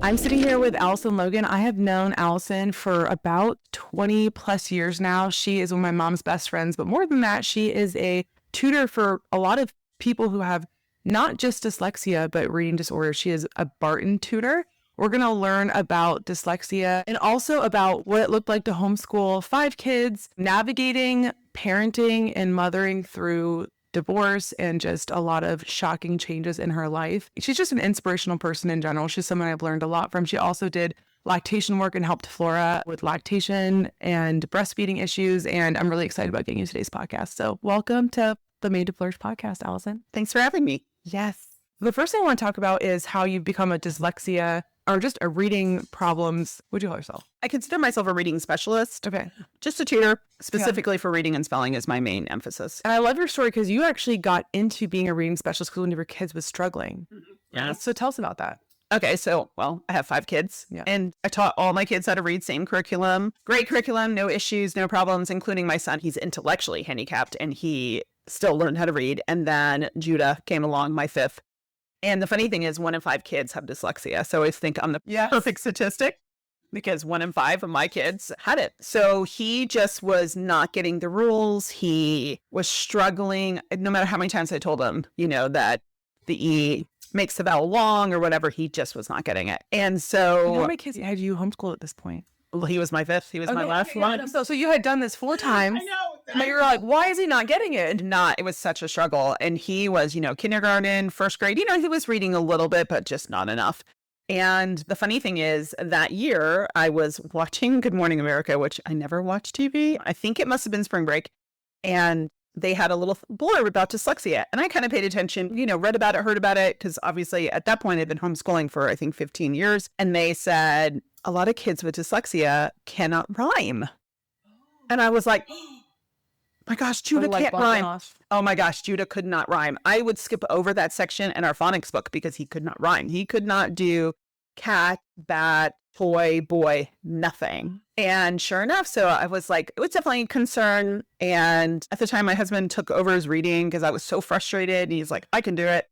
I'm sitting here with Allison Logan. I have known Allison for about 20 plus years now. She is one of my mom's best friends, but more than that, she is a tutor for a lot of people who have not just dyslexia, but reading disorder. She is a Barton tutor. We're going to learn about dyslexia and also about what it looked like to homeschool 5 kids, navigating parenting and mothering through divorce and just a lot of shocking changes in her life. She's just an inspirational person in general. She's someone I've learned a lot from. She also did lactation work and helped Flora with lactation and breastfeeding issues. And I'm really excited about getting you today's podcast. So welcome to the Made to Flourish podcast, Allison. Thanks for having me. Yes. The first thing I want to talk about is how you've become a dyslexia or just a reading problems. What'd you call yourself? I consider myself a reading specialist. Okay. Just a tutor, specifically for reading and spelling is my main emphasis. And I love your story because you actually got into being a reading specialist because one of your kids was struggling. Yeah. So tell us about that. Okay, so, I have 5 kids, and I taught all my kids how to read, same curriculum. Great curriculum, no issues, no problems, including my son. He's intellectually handicapped, and he still learned how to read. And then Judah came along, my 5th. And the funny thing is 1 in 5 kids have dyslexia. So I always think I'm the perfect statistic because 1 in 5 of my kids had it. So he just was not getting the rules. He was struggling. No matter how many times I told him, that the E makes the vowel long or whatever, he just was not getting it. And so how many kids had you homeschooled at this point? Well, he was my 5th. He was my last one. So you had done this 4 times. I know. But you were like, why is he not getting it? It was such a struggle. And he was, kindergarten, 1st grade, he was reading a little bit, but just not enough. And the funny thing is that year I was watching Good Morning America, which I never watched TV. I think it must have been spring break. And they had a little blurb about dyslexia. And I kind of paid attention, read about it, heard about it, because obviously at that point I'd been homeschooling for, I think, 15 years. And they said a lot of kids with dyslexia cannot rhyme. And I was like, my gosh, Judah can't rhyme. Oh my gosh, Judah could not rhyme. I would skip over that section in our phonics book because he could not rhyme. He could not do cat, bat, toy, boy, nothing. And sure enough, so I was like, it was definitely a concern. And at the time, my husband took over his reading because I was so frustrated. And he's like, I can do it.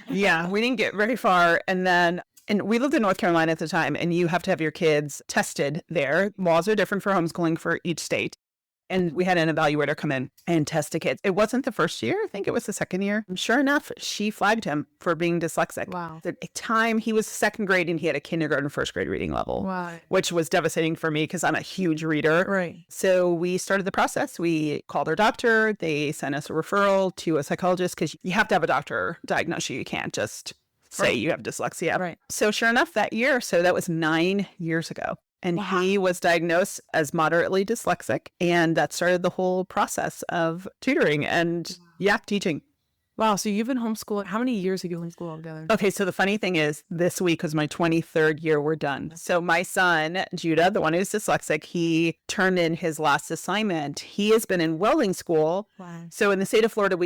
Yeah, we didn't get very far. And we lived in North Carolina at the time, and you have to have your kids tested there. Laws are different for homeschooling for each state. And we had an evaluator come in and test the kids. It wasn't the first year. I think it was the 2nd year. Sure enough, she flagged him for being dyslexic. Wow. At the time, he was 2nd grade and he had a kindergarten, 1st grade reading level. Wow. Which was devastating for me because I'm a huge reader. Right. So we started the process. We called our doctor. They sent us a referral to a psychologist because you have to have a doctor diagnose you. You can't just say you have dyslexia. Right. So sure enough, that year, so that was 9 years ago. And he was diagnosed as moderately dyslexic. And that started the whole process of tutoring and teaching. Wow. So you've been homeschooling. How many years have you homeschooled together? Okay. So the funny thing is this week was my 23rd year we're done. So my son, Judah, the one who's dyslexic, he turned in his last assignment. He has been in welding school. Wow. So in the state of Florida,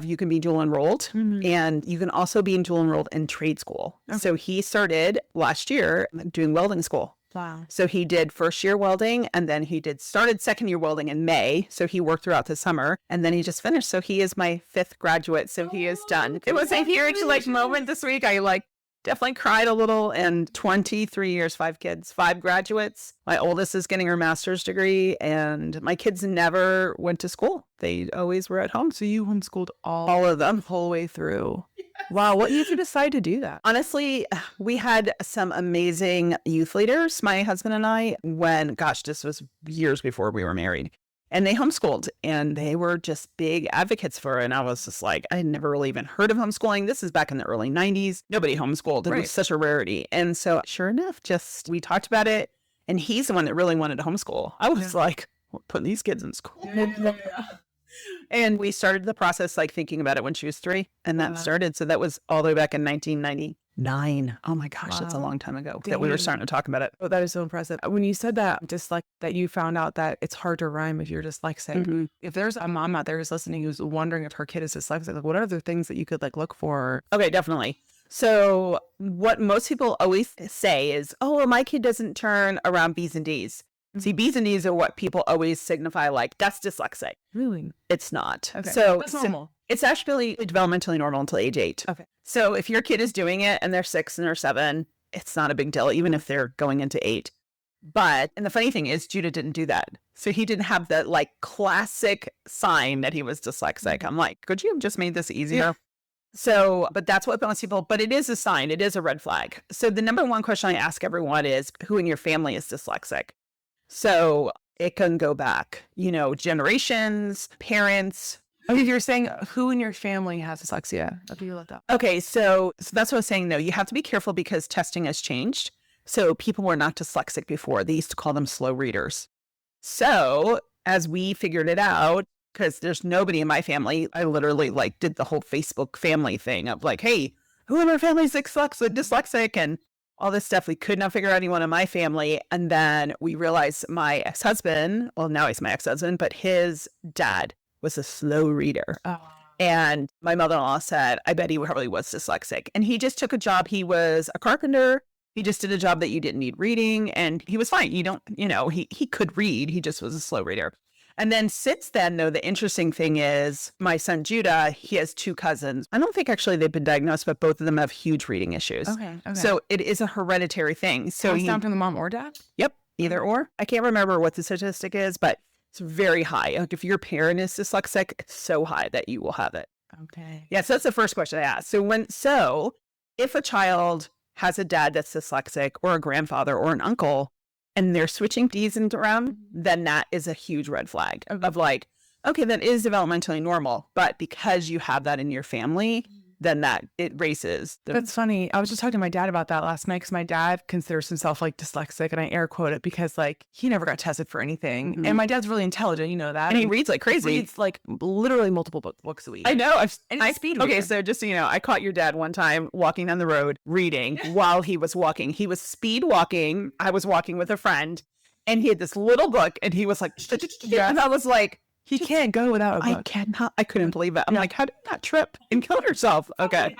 you can be dual enrolled and you can also be dual enrolled in trade school. Okay. So he started last year doing welding school. Wow. So he did 1st year welding and then he started 2nd year welding in May. So he worked throughout the summer and then he just finished. So he is my 5th graduate. So he is done. It was a huge moment this week. I definitely cried a little. And 23 years, 5 kids, 5 graduates. My oldest is getting her master's degree and my kids never went to school. They always were at home. So you homeschooled all of them the whole way through. Wow. What made you decide to do that? Honestly, we had some amazing youth leaders, my husband and I, this was years before we were married. And they homeschooled and they were just big advocates for it. And I was just like, I had never really even heard of homeschooling. This is back in the early 90s. Nobody homeschooled. It was such a rarity. And so sure enough, we talked about it. And he's the one that really wanted to homeschool. I was like, putting these kids in school. And we started the process thinking about it when she was 3 and that started. So that was all the way back in 1999. Oh my gosh, that's a long time ago that we were starting to talk about it. Oh, that is so impressive. When you said that, just that you found out that it's hard to rhyme if you're dyslexic. If there's a mom out there who's listening who's wondering if her kid is dyslexic, what are other things that you could look for? Okay, definitely. So what most people always say is, oh, well, my kid doesn't turn around B's and D's. See, B's and D's are what people always signify that's dyslexic. Really? It's not. Okay. So that's normal. It's actually developmentally normal until age 8. Okay. So if your kid is doing it and they're 6 and they're 7 it's not a big deal, even if they're going into 8. But, and the funny thing is, Judah didn't do that. So he didn't have that like classic sign that he was dyslexic. I'm like, could you have just made this easier? Yeah. So, but that's what most people, but it is a sign. It is a red flag. So the number one question I ask everyone is, who in your family is dyslexic? So it can go back, generations, parents. Okay, you're saying who in your family has dyslexia? How do you let that? Okay, so that's what I was saying, though. You have to be careful because testing has changed. So people were not dyslexic before. They used to call them slow readers. So as we figured it out, because there's nobody in my family, I literally like did the whole Facebook family thing of like, hey, who in our family is dyslexic and all this stuff. We could not figure out anyone in my family. And then we realized my ex-husband, well, now he's my ex-husband, but his dad was a slow reader. Oh. And my mother-in-law said, I bet he probably was dyslexic. And he just took a job. He was a carpenter. He just did a job that you didn't need reading, and he was fine. He could read. He just was a slow reader. And then since then, though, the interesting thing is my son, Judah, he has 2 cousins. I don't think actually they've been diagnosed, but both of them have huge reading issues. Okay. So it is a hereditary thing. So it's down from the mom or dad? Yep. Either or. I can't remember what the statistic is, but it's very high. Like if your parent is dyslexic, it's so high that you will have it. Okay. Yeah. So that's the first question I asked. So if a child has a dad that's dyslexic or a grandfather or an uncle, and they're switching D's around, then that is a huge red flag of like, okay, that is developmentally normal. But because you have that in your family, then it raises. That's funny. I was just talking to my dad about that last night because my dad considers himself like dyslexic, and I air quote it because like he never got tested for anything. Mm-hmm. And my dad's really intelligent, you know that. And he reads like crazy. He reads like literally multiple books a week. I know. Speed okay, reader. so just so you know, I caught your dad one time walking down the road reading while he was walking. He was speed walking. I was walking with a friend, and he had this little book, and he was like, and I was like, he can't go without a book. I couldn't believe it. I'm like, how did you not trip and kill yourself? Okay.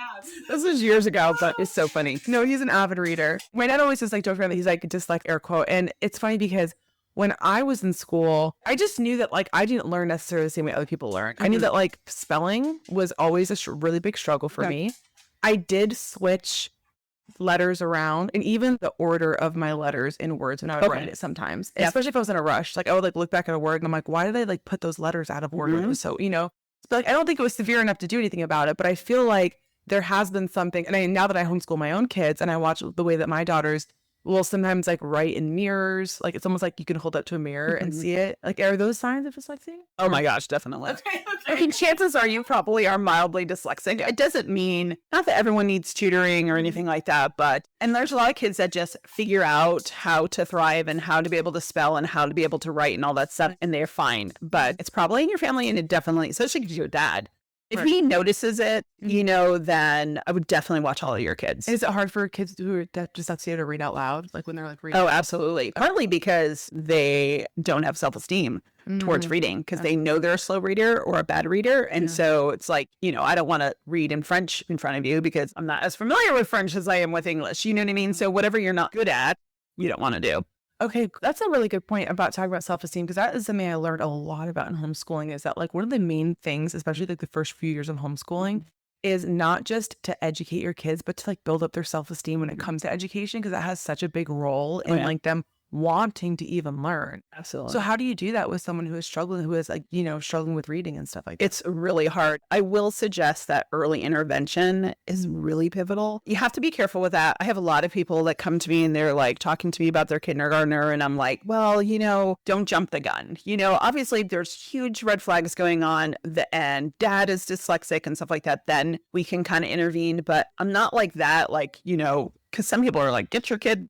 This was years ago, but it's so funny. No, he's an avid reader. My dad always says like, don't forget that he's like dyslexic, air quote. And it's funny because when I was in school, I just knew that like I didn't learn necessarily the same way other people learn. Mm-hmm. I knew that like spelling was always a really big struggle for me. I did switch letters around and even the order of my letters in words when I would write it sometimes, especially if I was in a rush. Like I would like look back at a word and I'm like, why did I like put those letters out of order? Mm-hmm. It was so, but like I don't think it was severe enough to do anything about it, but I feel like there has been something. And now that I homeschool my own kids and I watch the way that my daughters will sometimes like write in mirrors, like it's almost like you can hold up to a mirror and see it. Like, are those signs of dyslexia? Oh my gosh, definitely. Okay. I mean, chances are you probably are mildly dyslexic. It doesn't mean, not that everyone needs tutoring or anything like that, and there's a lot of kids that just figure out how to thrive and how to be able to spell and how to be able to write and all that stuff, and they're fine. But it's probably in your family, and it definitely, especially because your dad, if he notices it, then I would definitely watch all of your kids. Is it hard for kids who are dyslexia to read out loud? Like when they're like reading? Oh, absolutely. Partly because they don't have self-esteem towards reading because they know they're a slow reader or a bad reader. And so it's like, I don't want to read in French in front of you because I'm not as familiar with French as I am with English. You know what I mean? So whatever you're not good at, you don't want to do. Okay, that's a really good point about talking about self-esteem, because that is something I learned a lot about in homeschooling, is that like one of the main things, especially like the first few years of homeschooling, is not just to educate your kids, but to like build up their self-esteem when it comes to education, because that has such a big role in like them wanting to even learn. Absolutely. So how do you do that with someone who is struggling, struggling with reading and stuff like that? It's really hard. I will suggest that early intervention is really pivotal. You have to be careful with that. I have a lot of people that come to me and they're like talking to me about their kindergartner, and I'm like, well, don't jump the gun. Obviously there's huge red flags going on, and dad is dyslexic and stuff like that. Then we can kind of intervene, but I'm not like that, because some people are like, get your kid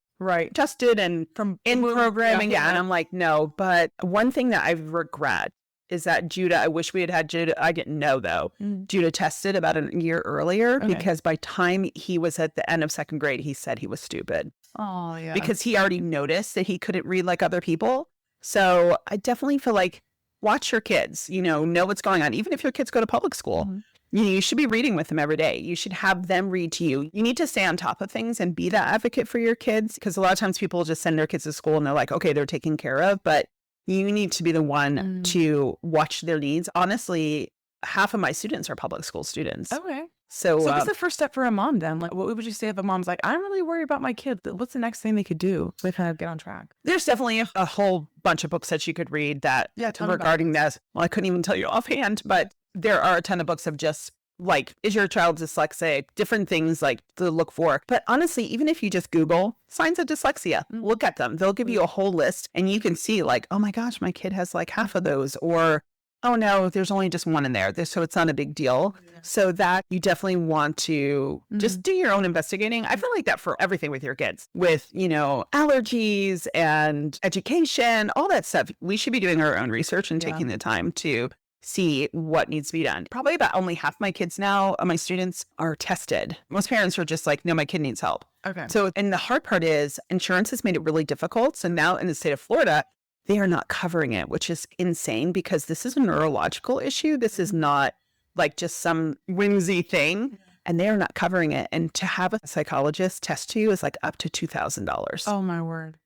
tested and from in programming. Yeah. And I'm like, no. But one thing that I regret is that Judah, I wish we had Judah. I didn't know though. Judah tested about a year earlier because by time he was at the end of second grade, he said he was stupid. Oh yeah. Because he already noticed that he couldn't read like other people. So I definitely feel like watch your kids, know what's going on. Even if your kids go to public school. Mm-hmm. You should be reading with them every day. You should have them read to you. You need to stay on top of things and be that advocate for your kids, because a lot of times people just send their kids to school and they're like, okay, they're taken care of, but you need to be the one to watch their needs. Honestly, half of my students are public school students. Okay. So, So what's the first step for a mom then? Like, what would you say if a mom's like, I'm really worried about my kid? What's the next thing they could do to kind of get on track? there's definitely a whole bunch of books that you could read that Tell me about regarding this. Well, I couldn't even tell you offhand, but there are a ton of books of just like, is your child dyslexic? Different things like to look for. But honestly, even if you just Google signs of dyslexia, look at them. They'll give you a whole list and you can see like, oh my gosh, my kid has like half of those, or oh no, there's only just one in there. So it's not a big deal. So that you definitely want to just do your own investigating. I feel like that for everything with your kids, with, allergies and education, all that stuff. We should be doing our own research and taking the time to see what needs to be done. Probably about only half my kids now, my students, are tested. Most parents are just like, no, my kid needs help. Okay. So, and the hard part is insurance has made it really difficult. So now in the state of Florida, they are not covering it, which is insane because this is a neurological issue. This is not like just some whimsy thing. And they're not covering it. And to have a psychologist test you is like up to $2,000. Oh my word.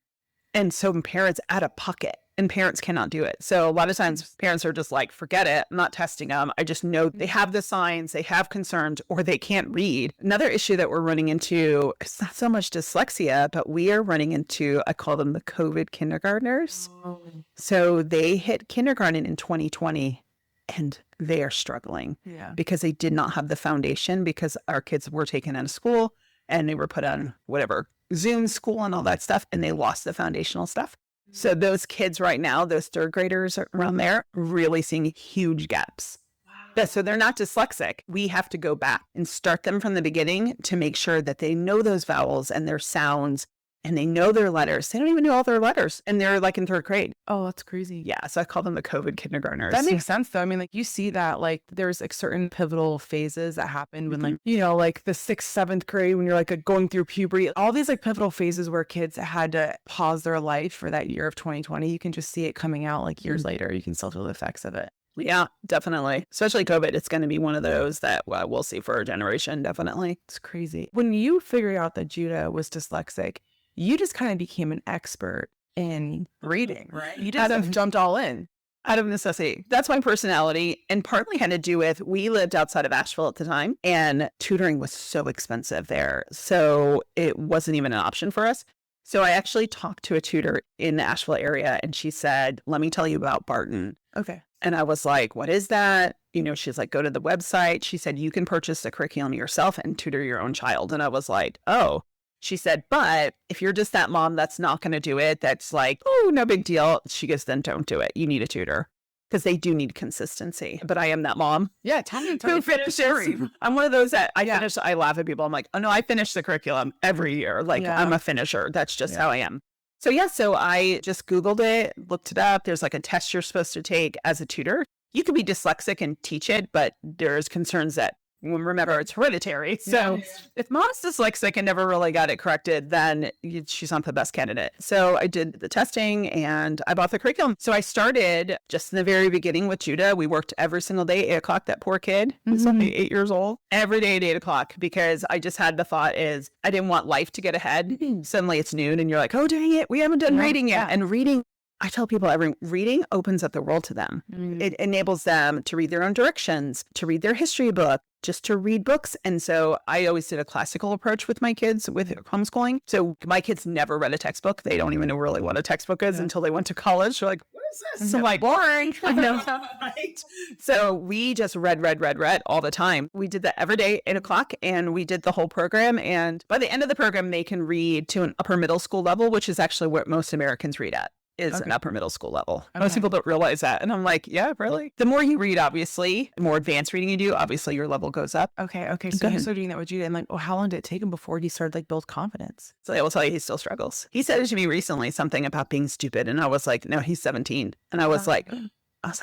And so parents out of pocket. And parents cannot do it. So a lot of times parents are just like, forget it, I'm not testing them. I just know they have the signs, they have concerns, or they can't read. Another issue that we're running into is not so much dyslexia, but we are running into, I call them the COVID kindergartners. So they hit kindergarten in 2020 and they are struggling because they did not have the foundation, because our kids were taken out of school and they were put on whatever, Zoom school and all that stuff, and they lost the foundational stuff. So those kids right now, those third graders around there, really seeing huge gaps. Wow. So they're not dyslexic. We have to go back and start them from the beginning to make sure that they know those vowels and their sounds and they know their letters. They don't even know all their letters and they're like in third grade. Oh, that's crazy. Yeah. So I call them the COVID kindergartners. That makes sense though. I mean, like you see that like there's like certain pivotal phases that happen when like, like the 6th, 7th grade, when you're like going through puberty, all these like pivotal phases where kids had to pause their life for that year of 2020. You can just see it coming out like years later. You can still feel the effects of it. Yeah, definitely. Especially COVID. It's going to be one of those that we'll see for our generation. Definitely. It's crazy. When you figured out that Judah was dyslexic, you just kind of became an expert in reading, right? You just jumped all in. Out of necessity. That's my personality. And partly had to do with, we lived outside of Asheville at the time and tutoring was so expensive there. So it wasn't even an option for us. So I actually talked to a tutor in the Asheville area and she said, let me tell you about Barton. Okay. And I was like, what is that? She's like, go to the website. She said, you can purchase the curriculum yourself and tutor your own child. And I was like, oh. She said, but if you're just that mom that's not going to do it, that's like, oh, no big deal. She goes, then don't do it. You need a tutor. Because they do need consistency. But I am that mom. Yeah, tell me who finishes. I'm one of those that I laugh at people. I'm like, oh no, I finish the curriculum every year. Like I'm a finisher. That's just how I am. So I just Googled it, looked it up. There's like a test you're supposed to take as a tutor. You could be dyslexic and teach it, but there's concerns that, remember, it's hereditary. So if mom's dyslexic and never really got it corrected, then she's not the best candidate. So I did the testing and I bought the curriculum. So I started just in the very beginning with Judah. We worked every single day, 8 o'clock. That poor kid was only 8 years old. Every day at 8 o'clock, because I just had the thought is I didn't want life to get ahead. Suddenly it's noon and you're like, oh, dang it, we haven't done reading yet. And reading, I tell people reading opens up the world to them. It enables them to read their own directions, to read their history book, just to read books. And so I always did a classical approach with my kids with homeschooling. So my kids never read a textbook. They don't even know really what a textbook is until they went to college. They're like, what is this? So I'm like, boring. I know. Right? So we just read all the time. We did that every day, 8 o'clock, and we did the whole program. And by the end of the program, they can read to an upper middle school level, which is actually what most Americans read at. Is an upper middle school level. Most people don't realize that. And I'm like, yeah, really? The more you read, obviously, the more advanced reading you do, obviously your level goes up. Okay. So you started doing that with Judah. And like, how long did it take him before he started like build confidence? So I will tell you, he still struggles. He said to me recently something about being stupid. And I was like, no, he's 17. And I was like,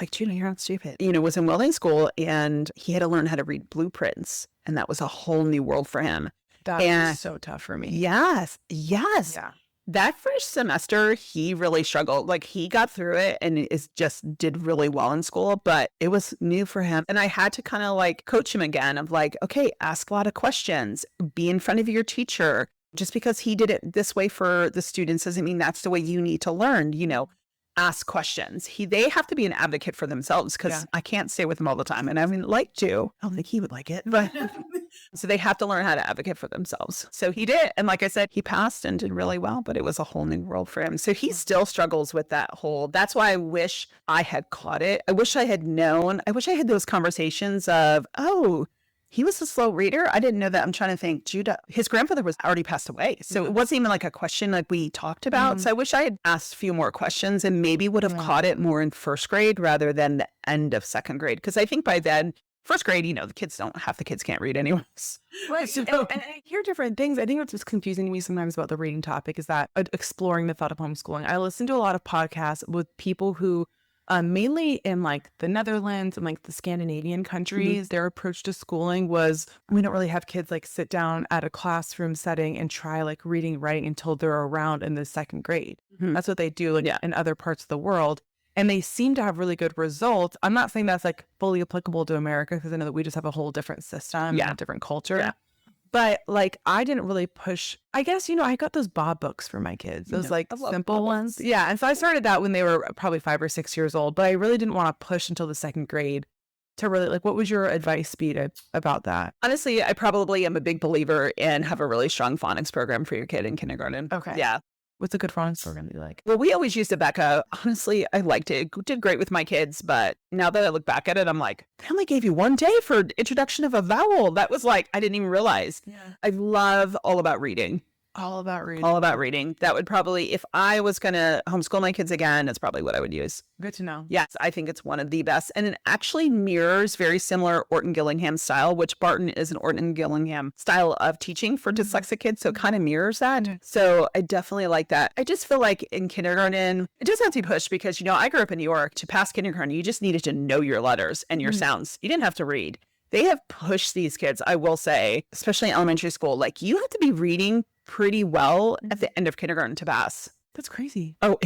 Judah, you're not stupid. Was in welding school and he had to learn how to read blueprints. And that was a whole new world for him. That was so tough for me. Yes. Yeah. That first semester, he really struggled. Like he got through it and did really well in school, but it was new for him. And I had to kind of like coach him again of like, okay, ask a lot of questions, be in front of your teacher. Just because he did it this way for the students doesn't mean that's the way you need to learn, ask questions. They have to be an advocate for themselves because I can't stay with them all the time. And I would like to. I don't think he would like it, but So they have to learn how to advocate for themselves. So he did. And like I said, he passed and did really well, but it was a whole new world for him. So he still struggles with that whole, that's why I wish I had caught it. I wish I had known. I wish I had those conversations of, oh, he was a slow reader. I didn't know that. I'm trying to think. Judah, his grandfather was already passed away. So it wasn't even like a question like we talked about. So I wish I had asked a few more questions and maybe would have caught it more in first grade rather than the end of second grade. Because I think by then, first grade, half the kids can't read anyways. Right. So, and I hear different things. I think what's confusing to me sometimes about the reading topic is that exploring the thought of homeschooling. I listen to a lot of podcasts with people who mainly in like the Netherlands and like the Scandinavian countries, their approach to schooling was we don't really have kids like sit down at a classroom setting and try like reading, writing until they're around in the second grade. That's what they do like in other parts of the world. And they seem to have really good results. I'm not saying that's like fully applicable to America because I know that we just have a whole different system and a different culture. Yeah. But like, I didn't really push, I guess, I got those Bob books for my kids, those like simple ones. Yeah. And so I started that when they were probably 5 or 6 years old, but I really didn't want to push until the second grade to really like, what was your advice, Speed, about that? Honestly, I probably am a big believer in have a really strong phonics program for your kid in kindergarten. Okay. Yeah. What's a good phonics program that you like? Well, we always used Becca. Honestly, I liked it. It did great with my kids. But now that I look back at it, I'm like, they only gave you 1 day for introduction of a vowel. That was like, I didn't even realize. Yeah. I love all about reading. All about reading. All about reading. That would probably, if I was going to homeschool my kids again, that's probably what I would use. Good to know. Yes, I think it's one of the best. And it actually mirrors very similar Orton Gillingham style, which Barton is an Orton Gillingham style of teaching for dyslexic kids. So it kind of mirrors that. So I definitely like that. I just feel like in kindergarten, it doesn't have to be pushed because, I grew up in New York. To pass kindergarten, you just needed to know your letters and your sounds. You didn't have to read. They have pushed these kids, I will say, especially in elementary school, like you have to be reading pretty well at the end of kindergarten to pass. That's crazy. Oh,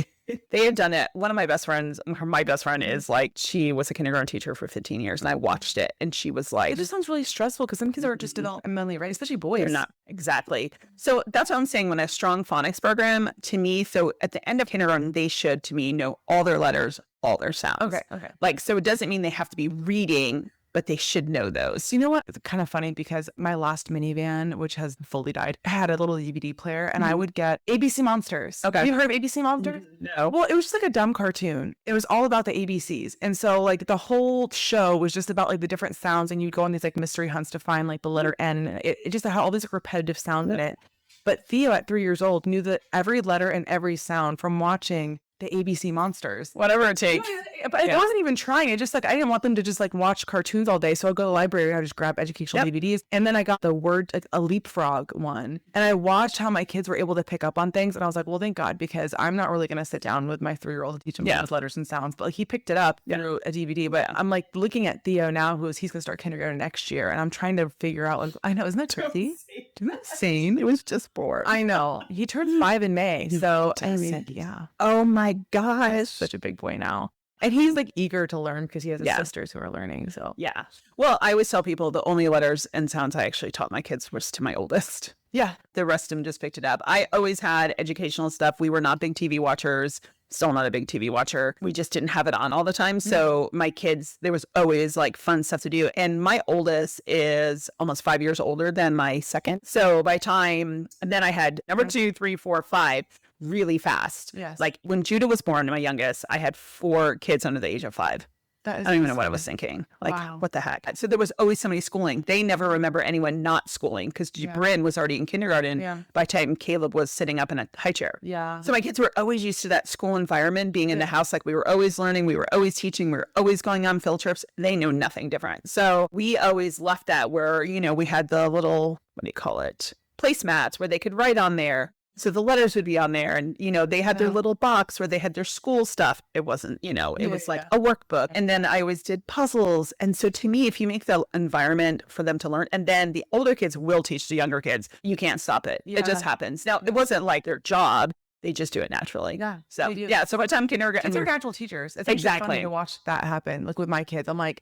they have done it. One of my best friends, my best friend is like, she was a kindergarten teacher for 15 years and I watched it and she was like. It just sounds really stressful because some kids are just developmentally ready, especially boys. They're not. Exactly. So that's what I'm saying when a strong phonics program to me. So at the end of kindergarten, they should to me know all their letters, all their sounds. Okay. Like, so it doesn't mean they have to be reading, but they should know those. You know what? It's kind of funny because my last minivan, which has fully died, had a little DVD player and I would get ABC Monsters. Okay. Have you heard of ABC Monsters? No. Well, it was just like a dumb cartoon. It was all about the ABCs. And so like the whole show was just about like the different sounds and you'd go on these like mystery hunts to find like the letter N. It just had all these like, repetitive sounds in it. But Theo at 3 years old knew that every letter and every sound from watching the ABC Monsters. Whatever it takes. But I wasn't even trying. It just like, I didn't want them to just like watch cartoons all day. So I'd go to the library and I'd just grab educational DVDs. And then I got the word, like, a leapfrog one. And I watched how my kids were able to pick up on things. And I was like, well, thank God, because I'm not really going to sit down with my 3-year-old to teach him those letters and sounds. But like, he picked it up through a DVD. But I'm like looking at Theo now, he's going to start kindergarten next year. And I'm trying to figure out, like, I know, isn't that crazy? Isn't that insane? It was just 4. I know. He turned 5 in May. So, I mean, yeah. Oh my gosh. Such a big boy now. And he's like eager to learn because he has his sisters who are learning. So yeah. Well, I always tell people the only letters and sounds I actually taught my kids was to my oldest. Yeah. The rest of them just picked it up. I always had educational stuff. We were not big TV watchers. Still not a big TV watcher. We just didn't have it on all the time. So my kids, there was always like fun stuff to do. And my oldest is almost 5 years older than my second. So by time, and then I had number 2, 3, 4, 5 really fast. Yes. Like when Judah was born, my youngest, I had 4 kids under the age of 5. I don't even know what I was thinking. Like, what the heck? So there was always somebody schooling. They never remember anyone not schooling because Bryn was already in kindergarten by the time Caleb was sitting up in a high chair. Yeah. So my kids were always used to that school environment, being in the house. Like we were always learning. We were always teaching. We were always going on field trips. They know nothing different. So we always left that where, we had the little, what do you call it? Placemats where they could write on there. So the letters would be on there and, they had their little box where they had their school stuff. It wasn't, it was like a workbook. And then I always did puzzles. And so to me, if you make the environment for them to learn, and then the older kids will teach the younger kids, you can't stop it. It just happens. Now, it wasn't like their job. They just do it naturally. Yeah. So, So by the time kindergarten. Kids are natural teachers. It's exactly funny to watch that happen. Like with my kids, I'm like,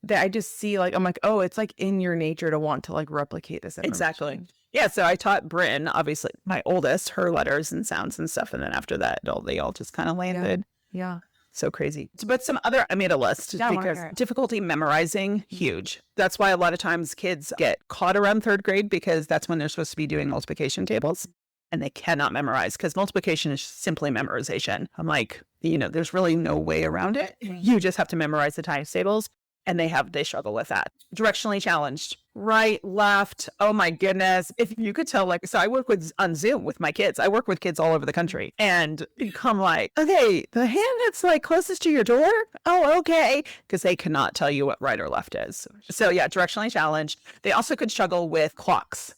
I just see I'm like, oh, it's like in your nature to want to like replicate this. Exactly. Yeah, so I taught Bryn, obviously my oldest, her letters and sounds and stuff. And then after that, they all just kind of landed. Yeah. So crazy. But some other, I made a list because difficulty memorizing, huge. That's why a lot of times kids get caught around 3rd grade because that's when they're supposed to be doing multiplication tables and they cannot memorize because multiplication is simply memorization. I'm like, there's really no way around it. You just have to memorize the times tables. And they struggle with that. Directionally challenged, right, left. Oh my goodness. If you could tell, so I work on Zoom with my kids. I work with kids all over the country. And you come okay, the hand that's closest to your door. Oh, okay. Because they cannot tell you what right or left is. So yeah, directionally challenged. They also could struggle with clocks.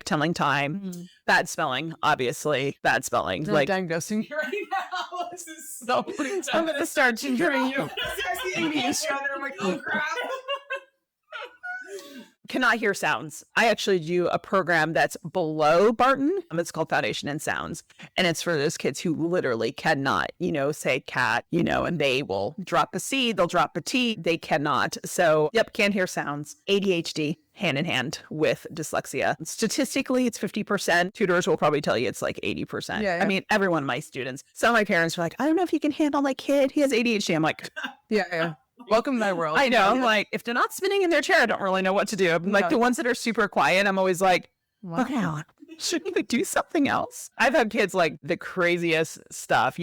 Telling time, bad spelling, obviously, bad spelling. Diagnosing you right now. This is so I'm going to start tutoring you. Oh, crap. Cannot hear sounds. I actually do a program that's below Barton. It's called Foundation in Sounds. And it's for those kids who literally cannot, say cat, and they will drop a C, they'll drop a T. They cannot. So, yep, can't hear sounds. ADHD. Hand in hand with dyslexia. Statistically, it's 50%. Tutors will probably tell you it's 80%. Yeah. I mean, every one of my students. Some of my parents were like, I don't know if you can handle my kid. He has ADHD. I'm like, yeah. Welcome to my world. I know. I'm like, if they're not spinning in their chair, I don't really know what to do. I'm the ones that are super quiet, I'm always like, wow, shouldn't we do something else? I've had kids the craziest stuff,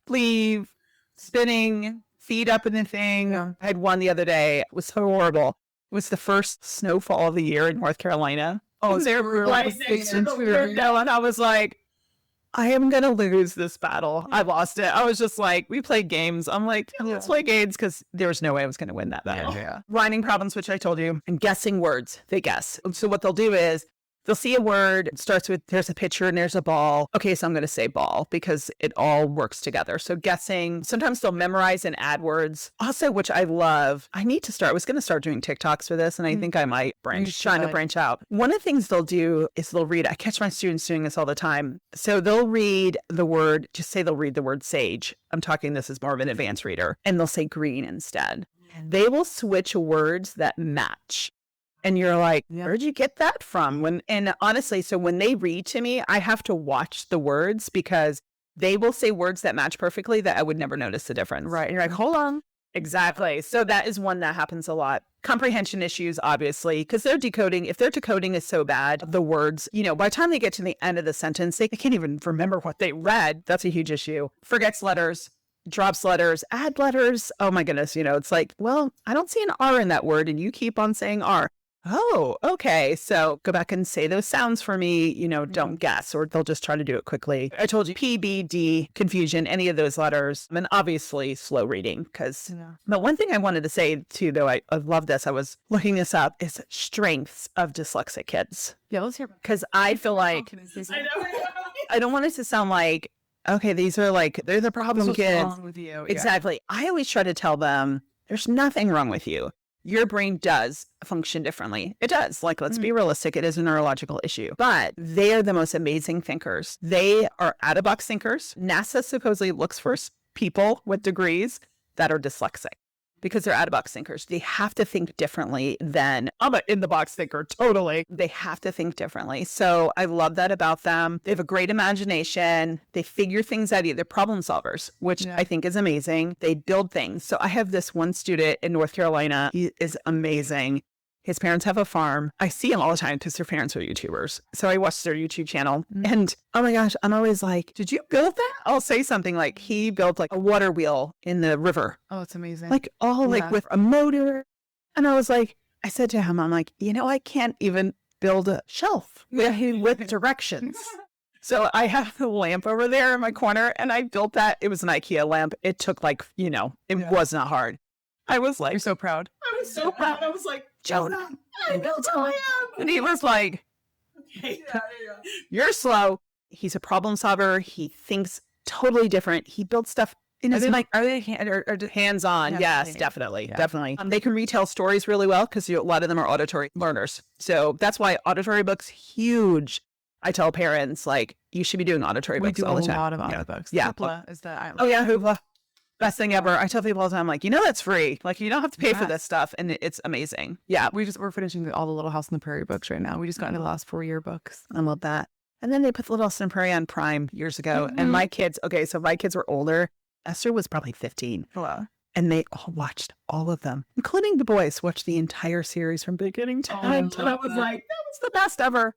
leave, spinning, feet up in the thing. Yeah. I had one the other day. It was so horrible. It was the first snowfall of the year in North Carolina. Oh, they were and I was like, I am going to lose this battle. I lost it. I was just we played games. I'm like, let's play games because there was no way I was going to win that battle. Yeah. Rhyming problems, which I told you, and guessing words. They guess. So what they'll do is they'll see a word. It starts with, there's a picture and there's a ball. Okay, so I'm going to say ball because it all works together. So guessing. Sometimes they'll memorize and add words. Also, which I love, I was going to start doing TikToks for this, and I think I might trying to branch out. One of the things they'll do is they'll read, I catch my students doing this all the time. So they'll read the word, just say they'll read the word sage. I'm talking, this is more of an advanced reader. And they'll say green instead. They will switch words that match. And you're like, where'd you get that from? And honestly, so when they read to me, I have to watch the words because they will say words that match perfectly that I would never notice the difference. Right. And you're like, hold on. Exactly. So that is one that happens a lot. Comprehension issues, obviously, because they're decoding. If their decoding is so bad, the words, by the time they get to the end of the sentence, they can't even remember what they read. That's a huge issue. Forgets letters. Drops letters, add letters. Oh my goodness. It's well, I don't see an R in that word and you keep on saying R. Oh, okay. So go back and say those sounds for me, don't guess, or they'll just try to do it quickly. I told you P, B, D, confusion, any of those letters. And obviously slow reading because, but one thing I wanted to say too, though, I love this. I was looking this up is strengths of dyslexic kids. Yeah, let's hear. Because I feel like, I don't want it to sound like, okay, these are they're the problem kids. What's wrong with you? Exactly. I always try to tell them there's nothing wrong with you. Your brain does function differently. It does. Let's be realistic. It is a neurological issue. But they are the most amazing thinkers. They are out-of-box thinkers. NASA supposedly looks for people with degrees that are dyslexic because they're out-of-box thinkers. They have to think differently than, I'm an in-the-box thinker, totally. They have to think differently. So I love that about them. They have a great imagination. They figure things out. They're problem solvers, which I think is amazing. They build things. So I have this one student in North Carolina. He is amazing. His parents have a farm. I see him all the time because their parents are YouTubers. So I watch their YouTube channel and oh my gosh, I'm always like, did you build that? I'll say something like he built a water wheel in the river. Oh, it's amazing. With a motor. And I was like, I said to him, I'm like, I can't even build a shelf with directions. So I have the lamp over there in my corner and I built that. It was an IKEA lamp. It took it was not hard. I was like, you're so proud. I was so proud. I was like, Jonah, I built a lamp. And he was like, okay, you're slow. He's a problem solver. He thinks totally different. He builds stuff in his are they hands-on? Yes, definitely. Yeah. Definitely. They can retell stories really well because a lot of them are auditory learners. So that's why auditory books, huge. I tell parents, you should be doing auditory books all the time. We do a lot of audiobooks. Yeah. Hoopla is the Oh, yeah, Hoopla. Best thing ever. I tell people all the time, that's free. You don't have to pay for this stuff. And it's amazing. Yeah. We're finishing all the Little House on the Prairie books right now. We just got into the last 4-year books. I love that. And then they put Little House on the Prairie on Prime years ago. And my kids, my kids were older. Esther was probably 15. Wow. And they all watched all of them, including the boys, watched the entire series from beginning to end. And I was like, that was the best ever.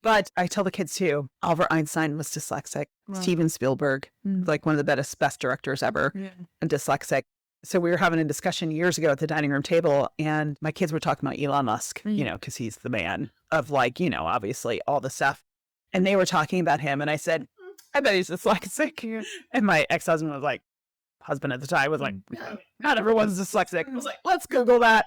But I tell the kids too, Albert Einstein was dyslexic. Wow. Steven Spielberg, like one of the best directors ever, and dyslexic. So we were having a discussion years ago at the dining room table, and my kids were talking about Elon Musk, you know, because he's the man of like, you know, obviously all the stuff. And they were talking about him. And I said, I bet he's dyslexic. And my ex-husband was like, husband at the time was like, not everyone's dyslexic. I was like, let's Google that.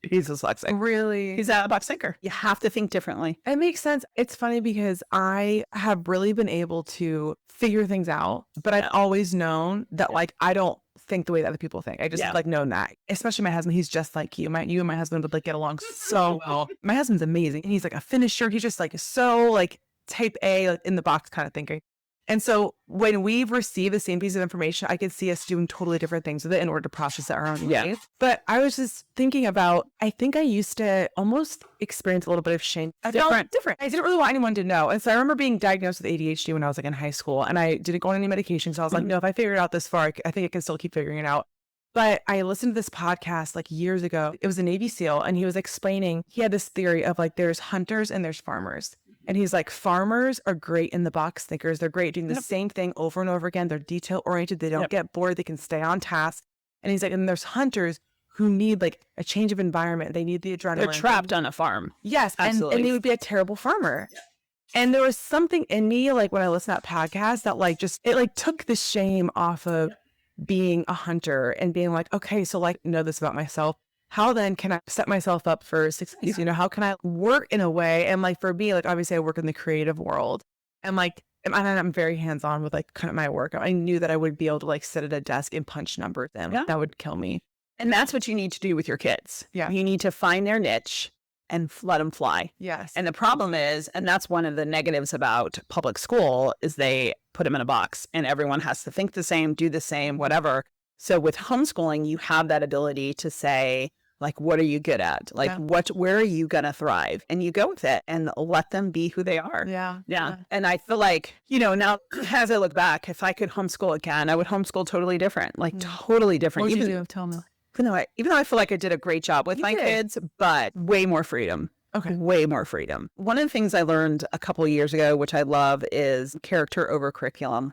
He's dyslexic. Really? He's out of box thinker. You have to think differently. It makes sense. It's funny because I have really been able to figure things out, but I've always known that like I don't think the way that other people think. I just like known that. Especially my husband, he's just like you. You and my husband would like get along so well. My husband's amazing. And he's like a finisher. He's just like so like type A, like, in the box kind of thinking. And so when we receive the same piece of information, I could see us doing totally different things with it in order to process it our own way. But I was just thinking about, I think I used to almost experience a little bit of shame. I felt different. I didn't really want anyone to know. And so I remember being diagnosed with ADHD when I was like in high school, and I didn't go on any medication. So I was like, no, if I figure it out this far, I think I can still keep figuring it out. But I listened to this podcast like years ago. It was a Navy SEAL, and he was explaining, he had this theory of like there's hunters and there's farmers. And he's like, farmers are great in the box thinkers. They're great doing the same thing over and over again. They're detail oriented. They don't get bored. They can stay on task. And he's like, and there's hunters who need like a change of environment. They need the adrenaline. They're trapped on a farm. Yes. And they would be a terrible farmer. Yeah. And there was something in me, like when I listened to that podcast, that like just, it like took the shame off of being a hunter and being like, okay, so like know this about myself. How then can I set myself up for success? You know, how can I work in a way? And like for me, like obviously I work in the creative world, and like I'm very hands-on with like kind of my work. I knew that I would be able to like sit at a desk and punch numbers in. That would kill me. And that's what you need to do with your kids. Yeah. You need to find their niche and let them fly. Yes. And the problem is, and that's one of the negatives about public school, is they put them in a box and everyone has to think the same, do the same, whatever. So with homeschooling, you have that ability to say, like, what are you good at? Like, where are you going to thrive? And you go with it and let them be who they are. Yeah. And I feel like, you know, now as I look back, if I could homeschool again, I would homeschool totally different, like totally different. What would you do? Tell me. Even though I feel like I did a great job with my kids, but way more freedom. Okay. Way more freedom. One of the things I learned a couple of years ago, which I love, is character over curriculum.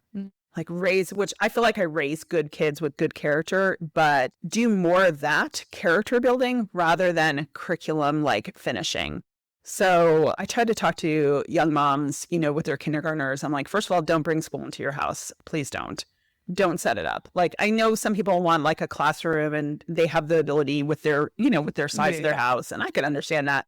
Like which I feel like I raise good kids with good character, but do more of that character building rather than curriculum like finishing. So I tried to talk to young moms, you know, with their kindergartners. I'm like, first of all, don't bring school into your house. Please don't. Don't set it up. Like, I know some people want like a classroom and they have the ability with their, you know, with their size of their house. And I can understand that.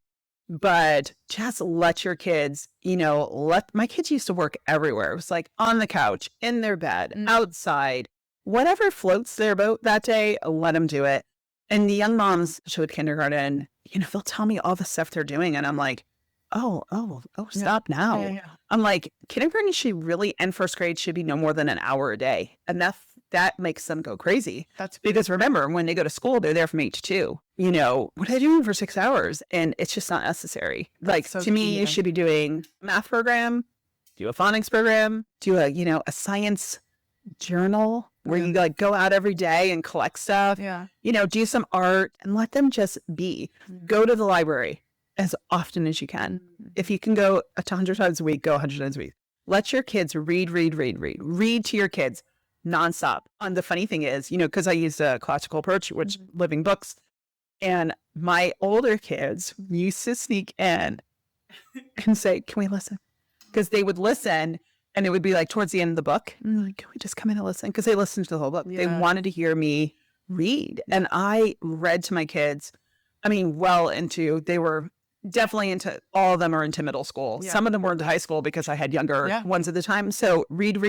But just let your kids, you know, my kids used to work everywhere. It was like on the couch, in their bed, outside, whatever floats their boat that day, let them do it. And the young moms showed kindergarten, you know, they'll tell me all the stuff they're doing. And I'm like, oh, stop now. I'm like, kindergarten should really, and first grade should be no more than an hour a day. And that makes them go crazy. That's because remember, when they go to school, they're there from 8 to 2. You know, what are they doing for 6 hours? And it's just not necessary. Like, so to me, you should be doing a math program, do a phonics program, do a, you know, a science journal where you like go out every day and collect stuff. You know, do some art and let them just be. Go to the library as often as you can. If you can go 100 times a week, go 100 times a week. Let your kids read to your kids nonstop. And the funny thing is, you know, because I use a classical approach, which living books, and my older kids used to sneak in and say, can we listen? Because they would listen and it would be like towards the end of the book. And I'm like, can we just come in and listen? Because they listened to the whole book. They wanted to hear me read. And I read to my kids, I mean, they were definitely into, all of them are into middle school. Some of them were into high school because I had younger ones at the time. So read.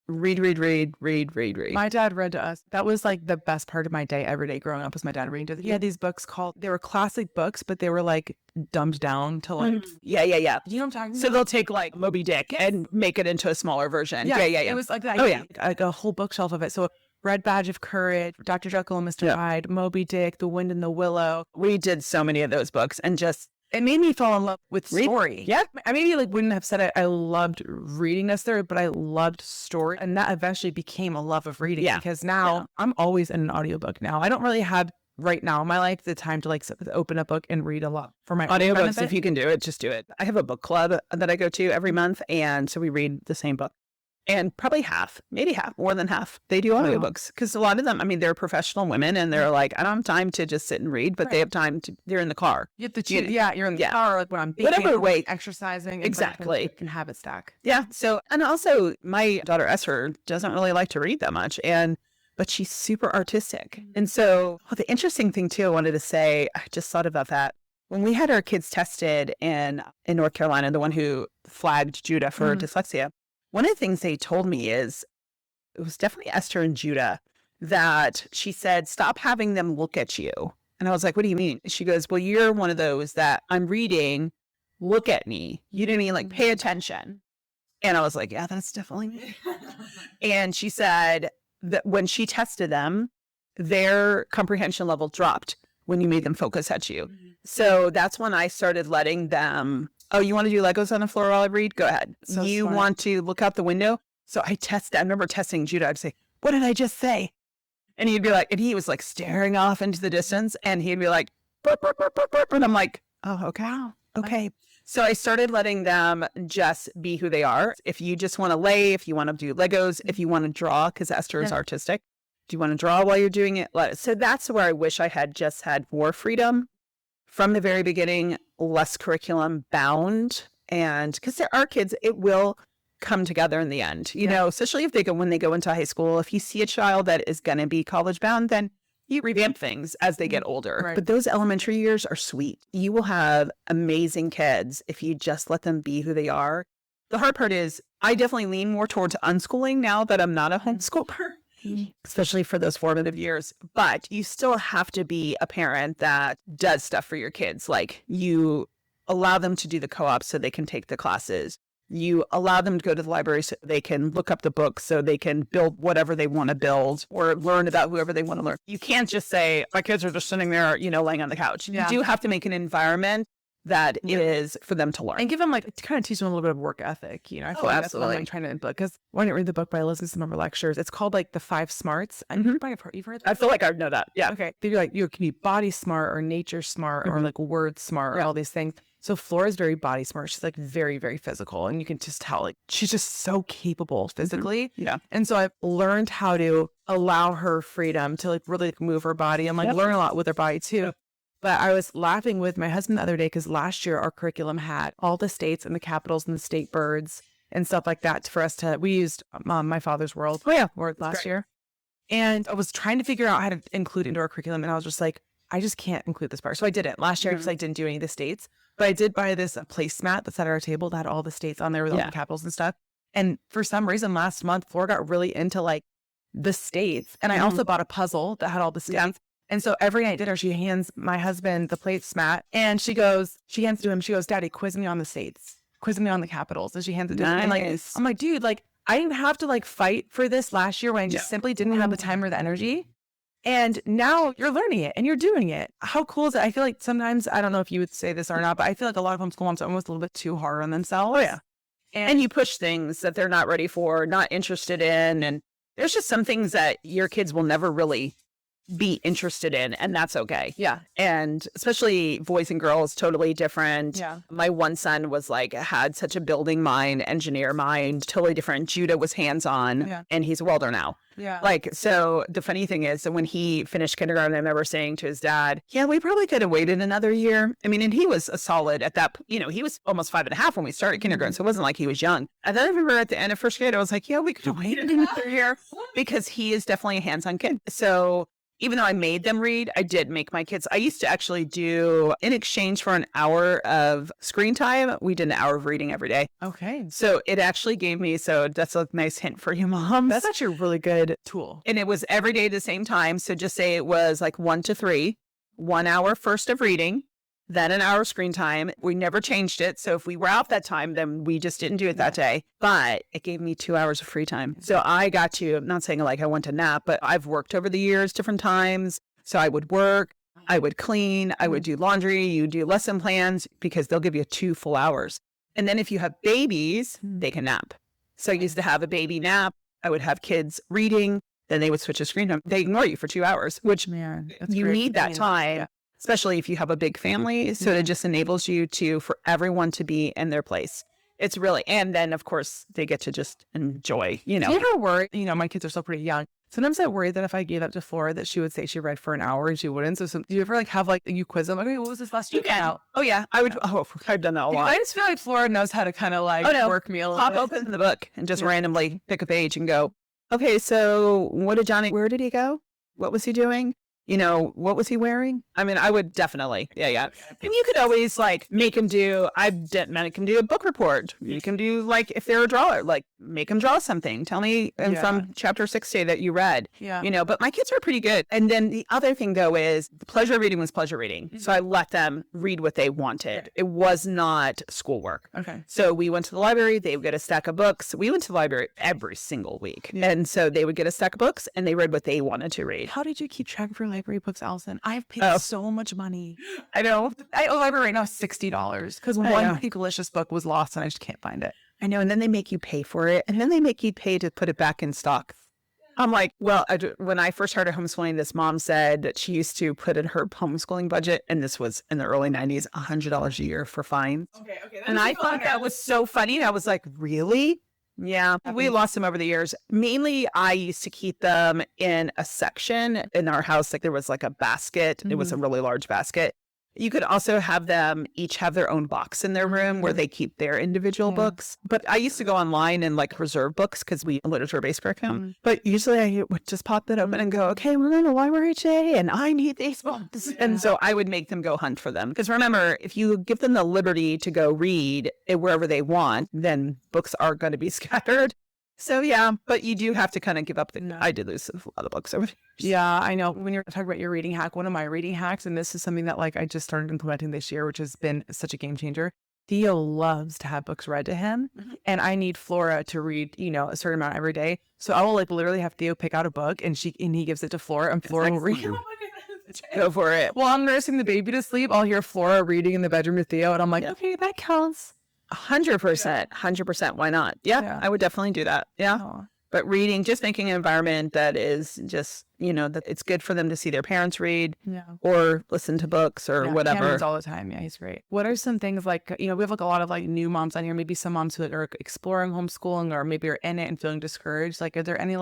My dad read to us. That was like the best part of my day every day growing up, was my dad reading to us. He had these books they were classic books, but they were like dumbed down to like. Yeah. You know what I'm talking about? So they'll take like Moby Dick and make it into a smaller version. Yeah. It was like that. Like a whole bookshelf of it. So Red Badge of Courage, Dr. Jekyll and Mr. Hyde, Moby Dick, The Wind in the Willow. We did so many of those books and just it made me fall in love with story. Yeah. I maybe like wouldn't have said I loved reading necessarily, but I loved story. And that eventually became a love of reading because now I'm always in an audiobook now. I don't really have right now in my life the time to like open a book and read a lot for my audiobooks. benefit. If you can do it, just do it. I have a book club that I go to every month. And so we read the same book. And probably maybe half, more than half, they do audiobooks. Because a lot of them, I mean, they're professional women and they're like, I don't have time to just sit and read, but they have time to, they're in the car. You have to choose. You're in the car, like when I'm baking, whatever way, exercising. Exactly. And habit stack. Yeah. So, and also my daughter Esther doesn't really like to read that much. But she's super artistic. And so the interesting thing too, I wanted to say, I just thought about that. When we had our kids tested in North Carolina, the one who flagged Judah for dyslexia, one of the things they told me is, it was definitely Esther and Judah, that she said, stop having them look at you. And I was like, what do you mean? She goes, well, you're one of those that I'm reading, look at me. You didn't mean like pay attention. And I was like, yeah, that's definitely me. And she said that when she tested them, their comprehension level dropped when you made them focus at you. So that's when I started letting them, oh, you want to do Legos on the floor while I read? Go ahead. So you smart. Want to look out the window? So I remember testing Judah. I'd say, what did I just say? And he'd be like, and he was like staring off into the distance and he'd be like, burp, burp, burp, burp, burp. And I'm like, oh, okay. Okay. So I started letting them just be who they are. If you just want to lay, if you want to do Legos, if you want to draw, because Esther is artistic. Do you want to draw while you're doing it? Let it. So that's where I wish I had just had more freedom from the very beginning, less curriculum bound. And because there are kids, it will come together in the end, you know, especially if when they go into high school. If you see a child that is going to be college bound, then you revamp things as they get older. Right. But those elementary years are sweet. You will have amazing kids if you just let them be who they are. The hard part is I definitely lean more towards unschooling now that I'm not a homeschooler, especially for those formative years. But you still have to be a parent that does stuff for your kids. Like you allow them to do the co-op so they can take the classes. You allow them to go to the library so they can look up the books, so they can build whatever they want to build or learn about whoever they want to learn. You can't just say, my kids are just sitting there, you know, laying on the couch. You do have to make an environment that is for them to learn. And give them to kind of teach them a little bit of work ethic, you know. I feel like absolutely. That's what I'm trying to input. Because when I read the book by Elizabeth, some of her lectures, it's called like the 5 smarts. You've heard that? I feel like I know that. Yeah. Okay. They're like, you can be body smart or nature smart or like word smart or all these things. So Flora's very body smart. She's like very, very physical. And you can just tell like she's just so capable physically. Yeah. And so I've learned how to allow her freedom to like really move her body and like learn a lot with her body too. But I was laughing with my husband the other day because last year our curriculum had all the states and the capitals and the state birds and stuff like that for us to, we used My Father's World word last year. And I was trying to figure out how to include into our curriculum. And I was just like, I just can't include this part. So I didn't last year because I didn't do any of the states. But I did buy this placemat that's at our table that had all the states on there with all the capitals and stuff. And for some reason last month, Flora got really into like the states. And I also bought a puzzle that had all the states. Yeah. And so every night at dinner, she hands my husband the placemat and she hands it to him. She goes, Daddy, quiz me on the states, quiz me on the capitals. And she hands it to him. And like, I'm like, dude, like I didn't have to like fight for this last year when I just simply didn't have the time or the energy. And now you're learning it and you're doing it. How cool is it? I feel like sometimes, I don't know if you would say this or not, but I feel like a lot of homeschool moms are almost a little bit too hard on themselves. Oh, yeah. And you push things that they're not ready for, not interested in. And there's just some things that your kids will never really be interested in, and that's okay. Yeah. And especially boys and girls, totally different. Yeah. My one son was like, had such a building mind, engineer mind, totally different. Judah was hands-on and he's a welder now. Yeah. Like, so the funny thing is that when he finished kindergarten, I remember saying to his dad, yeah, we probably could have waited another year. I mean, and he was a solid at that, you know, he was almost 5.5 when we started kindergarten. So it wasn't like he was young. And then I remember at the end of first grade, I was like, yeah, we could have waited another year because he is definitely a hands-on kid. So even though I made them read, I did make my kids. I used to actually do, in exchange for an hour of screen time, we did an hour of reading every day. Okay. So it actually gave me, so that's a nice hint for you moms. That's actually a really good tool. And it was every day at the same time. So just say it was like 1 to 3, 1 hour first of reading, then an hour of screen time. We never changed it. So if we were out that time, then we just didn't do it that day. But it gave me 2 hours of free time. So I got to, I'm not saying like I went to nap, but I've worked over the years different times. So I would work. I would clean, I would do laundry, you do lesson plans because they'll give you 2 full hours. And then if you have babies, they can nap. So I used to have a baby nap. I would have kids reading, then they would switch the screen time. They ignore you for 2 hours, which you need that time, especially if you have a big family. So it just enables you for everyone to be in their place. It's really, and then of course they get to just enjoy, Do you ever worry, my kids are still pretty young. Sometimes I worry that if I gave that to Flora, that she would say she read for an hour and she wouldn't. So do you ever have you quiz them? Okay, what was this last week? Oh yeah, I would. Oh, I've done that a lot. I just feel like Flora knows how to kind of work me a little Pop bit. open the book and just randomly pick a page and go, okay, so where did he go? What was he doing? What was he wearing? I mean, I would definitely. Yeah. And you could always make him do, make him do a book report. You can do if they're a drawer, make them draw something. Tell me from chapter 60 that you read. Yeah. But my kids are pretty good. And then the other thing though is the pleasure reading was pleasure reading. So I let them read what they wanted. It was not schoolwork. Okay. So we went to the library, they would get a stack of books. We went to the library every single week. And so they would get a stack of books and they read what they wanted to read. How did you keep track of your library books, Allison? I've paid so much money. I know. I owe library right now $60 because one delicious book was lost and I just can't find it. I know. And then they make you pay for it. And then they make you pay to put it back in stock. I'm like, well, when I first started homeschooling, this mom said that she used to put in her homeschooling budget, and this was in the early 90s, $100 a year for fines. Okay. And I thought that was so funny. I was like, really? Yeah, we lost them over the years. Mainly, I used to keep them in a section in our house. There was a basket. It was a really large basket. You could also have them each have their own box in their room where they keep their individual books. But I used to go online and reserve books because we literature-based curriculum. But usually I would just pop that open and go, okay, we're going to the library today and I need these books. And so I would make them go hunt for them. Because remember, if you give them the liberty to go read wherever they want, then books are going to be scattered. So yeah, but you do have to kind of give up. I did lose a lot of books over the years. Yeah, I know. When you're talking about your reading hack, one of my reading hacks, and this is something that I just started implementing this year, which has been such a game changer. Theo loves to have books read to him, and I need Flora to read, a certain amount every day. So I will literally have Theo pick out a book, and he gives it to Flora, and Flora will read. Go for it. While I'm nursing the baby to sleep, I'll hear Flora reading in the bedroom to Theo, and I'm like, okay, that counts. 100%. Why not? Yeah, I would definitely do that. Yeah. Aww. But reading, just making an environment that is just, that it's good for them to see their parents read or listen to books or whatever. Cameron's all the time. Yeah, he's great. What are some things we have a lot of new moms on here, maybe some moms who are exploring homeschooling or maybe are in it and feeling discouraged. Are there any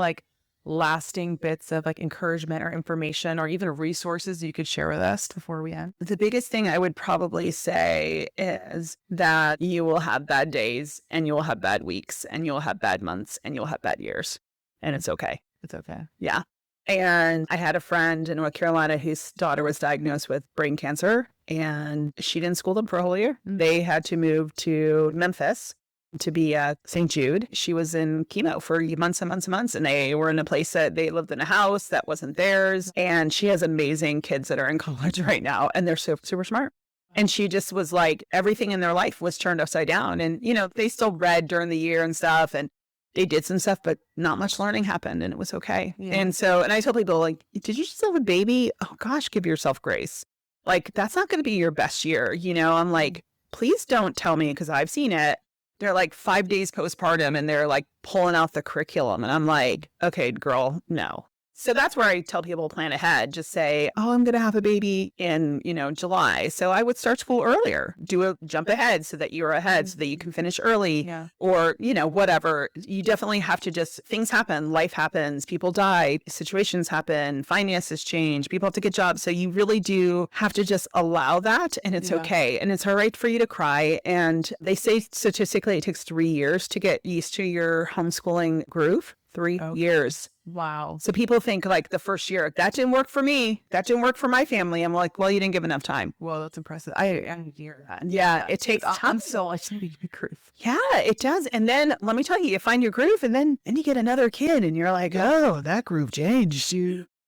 lasting bits of encouragement or information or even resources you could share with us before we end? The biggest thing I would probably say is that you will have bad days and you will have bad weeks and you'll have bad months and you'll have bad years. And it's okay. It's okay. Yeah. And I had a friend in North Carolina whose daughter was diagnosed with brain cancer and she didn't school them for a whole year. They had to move to Memphis to be at St. Jude. She was in chemo for months and months and months. And they were in a place that they lived in a house that wasn't theirs. And she has amazing kids that are in college right now. And they're so super smart. And she just was everything in their life was turned upside down. And, they still read during the year and stuff. And they did some stuff, but not much learning happened. And it was okay. Yeah. And I tell people did you just have a baby? Oh gosh, give yourself grace. That's not going to be your best year. I'm please don't tell me because I've seen it. They're 5 days postpartum and they're pulling out the curriculum. And I'm okay, girl, no. So that's where I tell people plan ahead. Just say, oh, I'm going to have a baby in, July. So I would start school earlier, jump ahead so that you're ahead so that you can finish early or, whatever. You definitely have to things happen. Life happens. People die. Situations happen. Finances change. People have to get jobs. So you really do have to just allow that. And it's okay. And it's all right for you to cry. And they say statistically it takes 3 years to get used to your homeschooling groove. 3 years. Wow. So people think the first year, that didn't work for me. That didn't work for my family. I'm well, you didn't give enough time. Well, that's impressive. I hear that. Yeah, it takes time. I'm so your groove. Yeah, it does. And then let me tell you find your groove and then you get another kid and you're oh, that groove changed.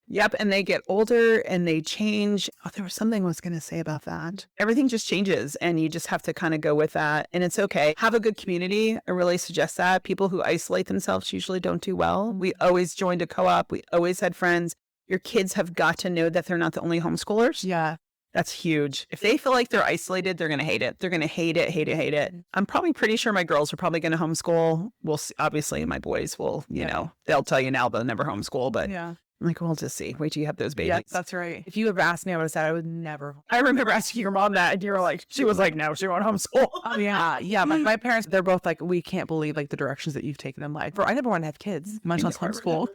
Yep. And they get older and they change. Oh, there was something I was going to say about that. Everything just changes and you just have to kind of go with that. And it's okay. Have a good community. I really suggest that. People who isolate themselves usually don't do well. We always joined a co-op. We always had friends. your kids have got to know that they're not the only homeschoolers. Yeah. That's huge. If they feel like they're isolated, they're going to hate it. They're going to hate it, hate it, hate it. I'm probably pretty sure my girls are probably going to homeschool. We'll see. Obviously, my boys will, you know, they'll tell you now they'll never homeschool, but I'm like, we'll just see. Wait till you have those babies. Yeah, that's right. If you ever asked me, I would have said I would never. I remember asking your mom that, and you were like, she was like, no, she won't homeschool. Oh, yeah. Yeah. My parents, they're both like, we can't believe like the directions that you've taken in life. I never want to have kids, much less homeschool.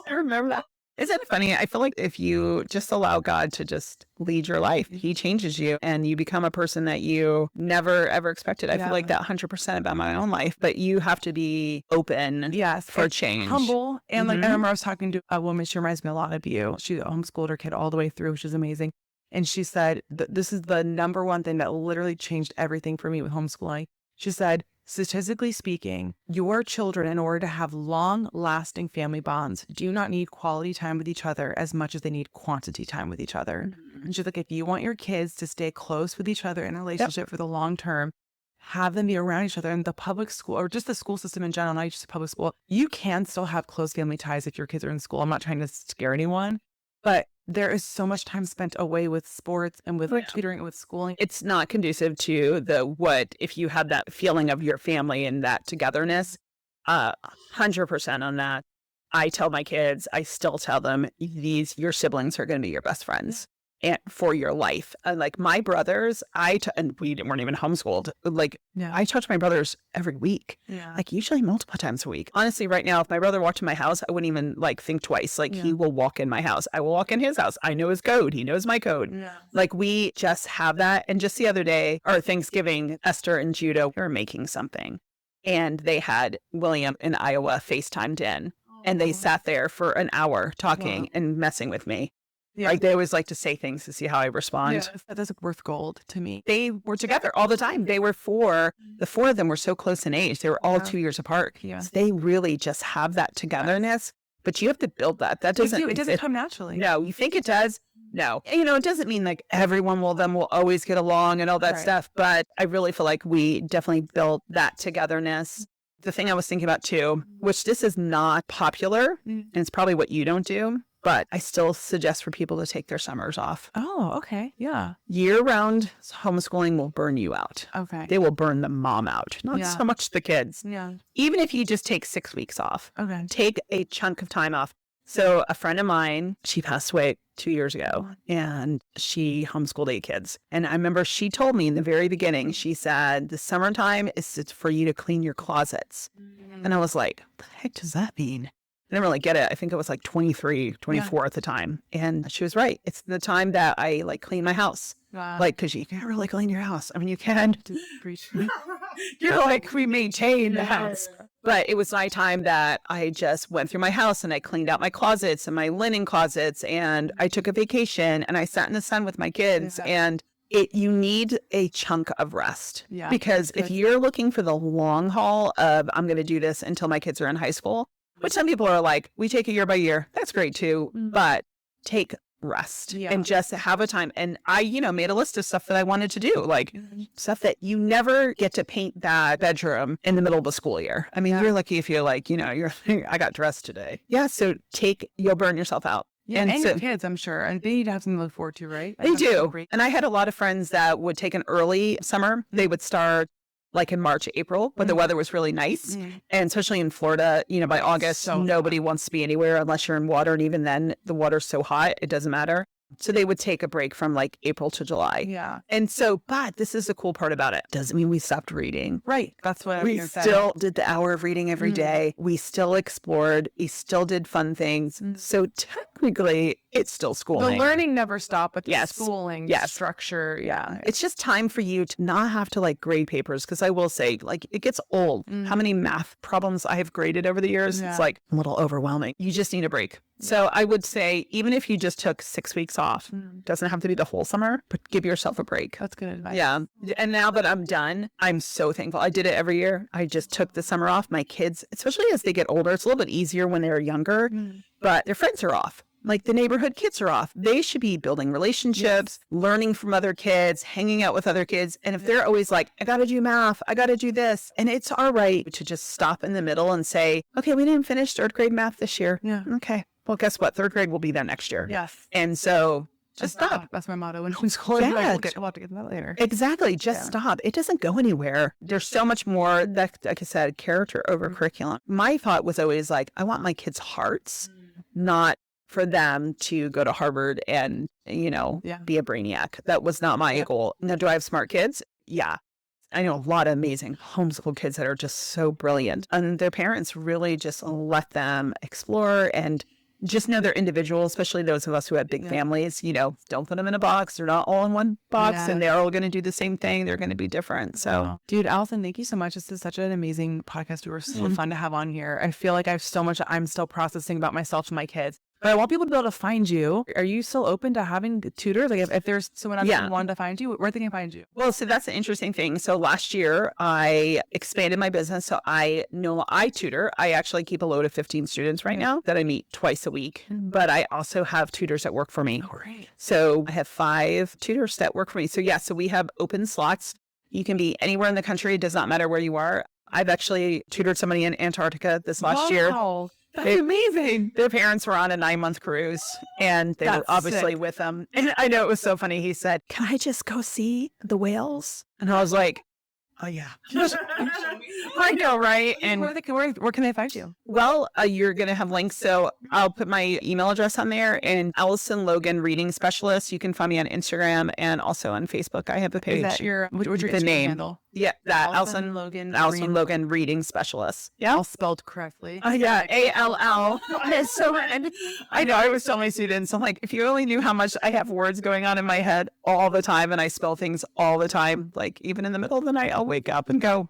I remember that. Isn't it funny? I feel like if you just allow God to just lead your life, he changes you and you become a person that you never, ever expected. I feel like that 100% about my own life, but you have to be open for change. Humble. And like, I remember I was talking to a woman, she reminds me a lot of you. She homeschooled her kid all the way through, which is amazing. And she said, this is the number one thing that literally changed everything for me with homeschooling. She said, statistically speaking, your children, in order to have long-lasting family bonds, do not need quality time with each other as much as they need quantity time with each other. And she's like, if you want your kids to stay close with each other in a relationship for the long term, have them be around each other. In the public school, or just the school system in general, not just public school, you can still have close family ties if your kids are in school. I'm not trying to scare anyone, but there is so much time spent away with sports and with tutoring and with schooling. It's not conducive to if you have that feeling of your family and that togetherness, 100% on that. I tell my kids, I still tell them, your siblings are going to be your best friends. And for your life. Like my brothers, and we weren't even homeschooled. Like I talk to my brothers every week, like usually multiple times a week. Honestly, right now, if my brother walked in my house, I wouldn't even like think twice. Like he will walk in my house. I will walk in his house. I know his code. He knows my code. Like we just have that. And just the other day, or Thanksgiving, Esther and Judah were making something and they had William in Iowa FaceTimed in and they sat there for an hour talking and messing with me. Like they always like to say things to see how I respond. Yes, that's worth gold to me. They were together all the time. They were the four of them were so close in age. They were all 2 years apart. So they really just have that togetherness, but you have to build that. That doesn't, it doesn't come naturally. No, you think it does? No. You know, it doesn't mean like everyone will always get along and all that stuff, but I really feel like we definitely built that togetherness. The thing I was thinking about too, which this is not popular, and it's probably what you don't do, but I still suggest for people to take their summers off. Oh, okay. Yeah. Year-round homeschooling will burn you out. Okay. They will burn the mom out, not so much the kids. Yeah. Even if you just take 6 weeks off. Okay. Take a chunk of time off. So a friend of mine, she passed away 2 years ago, and she homeschooled 8 kids. And I remember she told me in the very beginning, she said, the summertime is for you to clean your closets. And I was like, what the heck does that mean? I didn't really get it. I think it was like 23, 24 at the time. And she was right. It's the time that I like clean my house. Wow. Like, because you can't really clean your house. I mean, you can. You're like, we maintain the house. But it was nighttime that I just went through my house and I cleaned out my closets and my linen closets. And I took a vacation and I sat in the sun with my kids. And you need a chunk of rest. Because if you're looking for the long haul of, I'm going to do this until my kids are in high school, which some people are like, we take it year by year. That's great too. But take rest and just have a time. And I, made a list of stuff that I wanted to do, like stuff that you never get to paint that bedroom in the middle of a school year. I mean, you're lucky if you're like, I got dressed today. Yeah. So you'll burn yourself out. Yeah, and your kids, I'm sure. And they need to have something to look forward to, right? They do. And I had a lot of friends that would take an early summer. They would start like in March, April, when the weather was really nice. And especially in Florida, by August, nobody wants to be anywhere unless you're in water. And even then, the water's so hot, it doesn't matter. So they would take a break from like April to July. Yeah. And so, but this is the cool part about it. Doesn't mean we stopped reading. Right. That's what we still did the hour of reading every day. We still explored. We still did fun things. So technically, it's still schooling. The learning never stopped, but the schooling, structure. Yeah. It's just time for you to not have to like grade papers. Because I will say, like, it gets old. How many math problems I have graded over the years. It's like a little overwhelming. You just need a break. So I would say, even if you just took 6 weeks off, doesn't have to be the whole summer, but give yourself a break. That's good advice. Yeah. And now that I'm done, I'm so thankful. I did it every year. I just took the summer off. My kids, especially as they get older, it's a little bit easier when they're younger, but their friends are off. Like the neighborhood kids are off. They should be building relationships, learning from other kids, hanging out with other kids. And if they're always like, I got to do math, I got to do this. And it's all right to just stop in the middle and say, okay, we didn't finish 3rd grade math this year. Yeah. Okay. Well, guess what? Third grade will be there next year. Yes. And so just stop. That's my motto in homeschooling. Yeah. We'll have to get to that later. Exactly. Just stop. It doesn't go anywhere. There's so much more that, like I said, character over curriculum. My thought was always like, I want my kids' hearts, not for them to go to Harvard and, be a brainiac. That was not my goal. Now, do I have smart kids? Yeah. I know a lot of amazing homeschool kids that are just so brilliant. And their parents really just let them explore and just know they're individual, especially those of us who have big families. Don't put them in a box. They're not all in one box and they're all going to do the same thing. They're going to be different. So, dude, Allison, thank you so much. This is such an amazing podcast. You were so fun to have on here. I feel like I have so much I'm still processing about myself and my kids. But I want people to be able to find you. Are you still open to having tutors? Like if there's someone else who wanted to find you, where they can find you? Well, so that's the interesting thing. So last year I expanded my business. So I tutor. I actually keep a load of 15 students right now that I meet twice a week. But I also have tutors that work for me. Oh, great. So I have 5 tutors that work for me. So so we have open slots. You can be anywhere in the country. It does not matter where you are. I've actually tutored somebody in Antarctica this last year. That's amazing. Their parents were on a 9-month cruise and they were obviously with them. And I know it was so funny. He said, "Can I just go see the whales?" And I was like, "Oh yeah." I know, right? And where can they find you? Well, you're going to have links. So I'll put my email address on there, and Allison Logan Reading Specialist. You can find me on Instagram and also on Facebook. I have a page. Is that what's your the Instagram name handle? Yeah, that Allison Logan Reading Specialist. Yeah, all spelled correctly. Yeah, ALL. So I know I was telling my students, I'm like, if you only knew how much I have words going on in my head all the time, and I spell things all the time. Like even in the middle of the night, I'll wake up and go,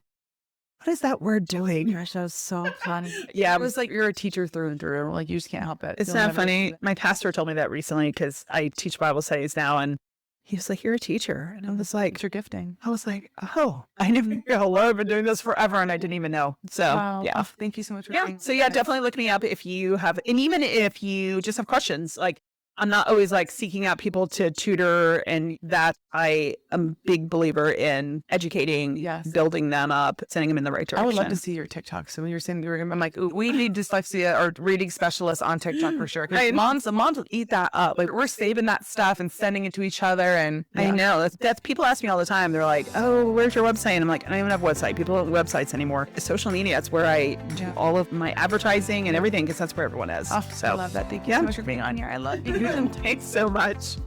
"What is that word doing?" Gosh, that was so funny. Yeah, it was like you're a teacher through and through. Like you just can't help it. It's not funny. My pastor told me that recently because I teach Bible studies now, and he was like, "You're a teacher," and I was like, "It's your gifting." I was like, "Oh, I never know. I've been doing this forever, and I didn't even know." So yeah, oh, thank you so much for being So definitely look me up if you have, and even if you just have questions. Like I'm not always like seeking out people to tutor, and that I am a big believer in educating, building them up, sending them in the right direction. I would love to see your TikTok. So when you're saying, I'm like, ooh, we need dyslexia or reading specialists on TikTok for sure. Moms will eat that up. Like we're saving that stuff and sending it to each other. And I know that's people ask me all the time. They're like, "Oh, where's your website?" And I'm like, "I don't even have a website. People don't have websites anymore. Social media, that's where I do all of my advertising and everything because that's where everyone is." So I love that. Thank you so much for being on here. I love you. Thanks so much.